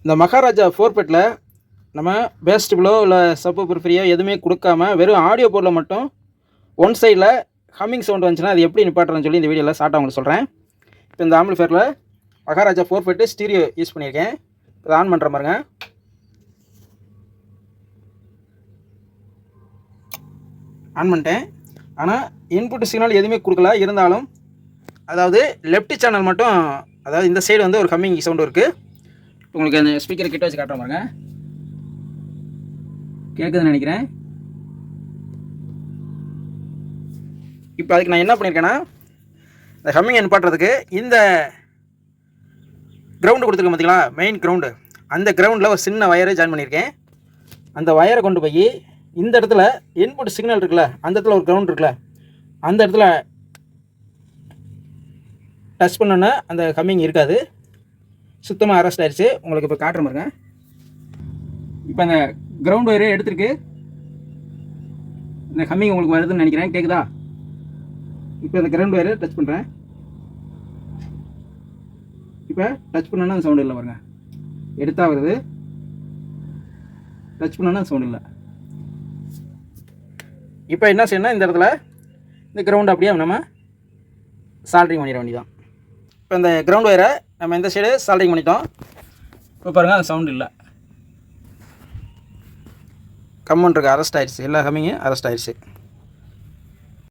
இந்த மகாராஜா 4 பெட்டில் நம்ம பேஸ்டிபிளோ இல்லை சப்பு ஃப்ரீயோ எதுவுமே கொடுக்காம வெறும் ஆடியோ போர்டில் மட்டும் ஒன் சைடில் ஹம்மிங் சவுண்ட் வந்துச்சுன்னா அது எப்படி நிப்பாட்டுறேன்னு சொல்லி இந்த வீடியோவில் ஷார்ட்டாக உங்களுக்கு சொல்கிறேன். இப்போ இந்த ஆம்பிளிஃபையரில் மகாராஜா 4 பெட்டு ஸ்டீரியோ யூஸ் பண்ணியிருக்கேன். இதை ஆன் பண்ணுற பாருங்க. ஆன் பண்ணிட்டேன். ஆனால் இன்புட் சிக்னல் எதுவுமே கொடுக்கல. இருந்தாலும் அதாவது லெஃப்ட் சேனல் மட்டும், அதாவது இந்த சைடு வந்து ஒரு ஹம்மிங் சவுண்டு இருக்குது. உங்களுக்கு அந்த ஸ்பீக்கரை கிட்ட வச்சு காட்டுற பாருங்க. கேட்குதுன்னு நினைக்கிறேன். இப்போ அதுக்கு நான் என்ன பண்ணியிருக்கேன்னா, இந்த ஹம்மிங் நிப்பாட்டுறதுக்கு இந்த கிரவுண்டு கொடுத்துருக்கேன் பார்த்தீங்களா, மெயின் கிரவுண்டு, அந்த கிரவுண்டில் ஒரு சின்ன வயரை ஜாயின் பண்ணியிருக்கேன். அந்த வயரை கொண்டு போய் இந்த இடத்துல இன்புட் சிக்னல் இருக்குல்ல, அந்த இடத்துல ஒரு கிரவுண்ட் இருக்குல்ல, அந்த இடத்துல டச் பண்ணோன்னா அந்த ஹம்மிங் இருக்காது, சுத்தமாக அரெஸ்ட் ஆயிடுச்சு. உங்களுக்கு இப்போ காட்டுற பாருங்க. இப்போ அந்த கிரவுண்ட் ஒயரே எடுத்துருக்கு, இந்த ஹம்மிங் உங்களுக்கு வருதுன்னு நினைக்கிறேன். கேட்குதா? இப்போ இந்த கிரவுண்ட் ஒயரை டச் பண்ணுறேன். இப்போ டச் பண்ணோன்னா அந்த சவுண்டு இல்லை பாருங்க. எடுத்தா வருது, டச் பண்ணோன்னா அந்த சவுண்டு இல்லை. இப்போ என்ன செய்யணும்னா, இந்த இடத்துல இந்த கிரவுண்ட் அப்படியே நம்ம சால்ட்ரிங் பண்ணிட வேண்டியதான். இப்போ இந்த கிரவுண்ட் ஒயரை நம்ம இந்த சைடு சால்ட்ரிங் பண்ணிட்டோம். இப்போ பாருங்கள், அந்த சவுண்டு இல்லை, கம்மன் இருக்கு, அரெஸ்ட் ஆயிடுச்சு. எல்லா ஹம்மிங்கும் அரெஸ்ட் ஆயிடுச்சு.